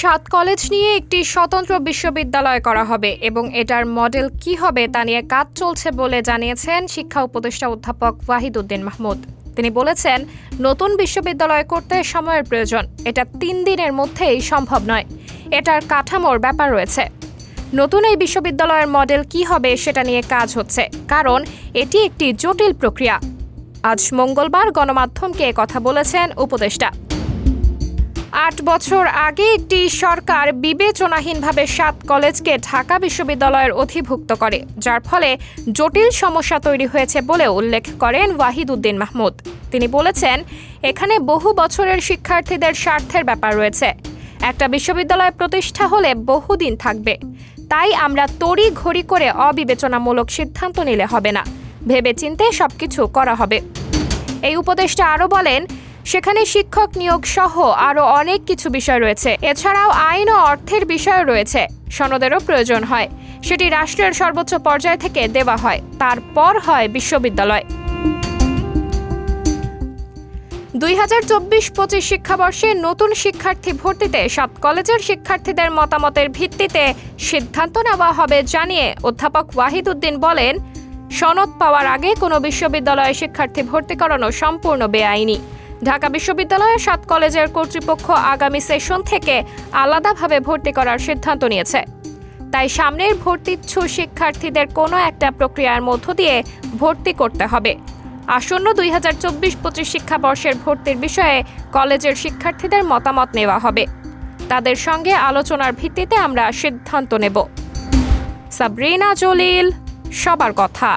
সাত কলেজ নিয়ে একটি স্বতন্ত্র বিশ্ববিদ্যালয় করা হবে এবং এটার মডেল কি হবে তা নিয়ে কাজ চলছে বলে জানিয়েছেন শিক্ষা উপদেষ্টা অধ্যাপক ওয়াহিদউদ্দিন মাহমুদ। তিনি বলেছেন, নতুন বিশ্ববিদ্যালয় করতে সময়ের প্রয়োজন। এটা 3 দিনের মধ্যেই সম্ভব নয়। এটার কাঠামোর ব্যাপার রয়েছে। নতুন এই বিশ্ববিদ্যালয়ের মডেল কি হবে সেটা নিয়ে কাজ হচ্ছে, কারণ এটি একটি জটিল প্রক্রিয়া। আজ মঙ্গলবার গণমাধ্যমকে কথা বলেছেন উপদেষ্টা। 8 বছর আগে একটি সরকার বিবেচনাহীনভাবে 7 কলেজকে ঢাকা বিশ্ববিদ্যালয়ের অধিভুক্ত করে, যার ফলে জটিল সমস্যা তৈরি হয়েছে বলে উল্লেখ করেন ওয়াহিদউদ্দিন মাহমুদ। তিনি বলেছেন, এখানে বহু বছরের শিক্ষার্থীদের স্বার্থের ব্যাপার রয়েছে। একটা বিশ্ববিদ্যালয় প্রতিষ্ঠা হলে বহুদিন থাকবে, তাই আমরা তড়িঘড়ি করে অবিবেচনামূলক সিদ্ধান্ত নিলে হবে না, ভেবেচিন্তে সবকিছু করা হবে। এই উপদেষ্টা আরও বলেন, সেখানে শিক্ষক নিয়োগ সহ আরও অনেক কিছু বিষয় রয়েছে। এছাড়াও আইন ও অর্থের বিষয় রয়েছে। সনদেরও প্রয়োজন হয়, সেটি রাষ্ট্রের সর্বোচ্চ পর্যায় থেকে দেওয়া হয়, তারপর হয় বিশ্ববিদ্যালয়। 2024-25 শিক্ষাবর্ষে নতুন শিক্ষার্থী ভর্তিতে 7 কলেজের শিক্ষার্থীদের মতামতের ভিত্তিতে সিদ্ধান্ত নেওয়া হবে জানিয়ে অধ্যাপক ওয়াহিদউদ্দিন বলেন, সনদ পাওয়ার আগে কোনো বিশ্ববিদ্যালয়ে শিক্ষার্থী ভর্তি করানো সম্পূর্ণ বেআইনি। ঢাকা বিশ্ববিদ্যালয়ের 7 কলেজের কর্তৃপক্ষ আগামী সেশন থেকে আলাদাভাবে ভর্তি করার সিদ্ধান্ত নিয়েছে। তাই সামনের ভর্তিচ্ছু শিক্ষার্থীদের কোনো একটা প্রক্রিয়ার মধ্য দিয়ে ভর্তি করতে হবে। আসন্ন 2024-25 শিক্ষাবর্ষের ভর্তির বিষয়ে কলেজের শিক্ষার্থীদের মতামত নেওয়া হবে। তাদের সঙ্গে আলোচনার ভিত্তিতে আমরা সিদ্ধান্ত নেব। সাবরিনা জলিল, সবার কথা।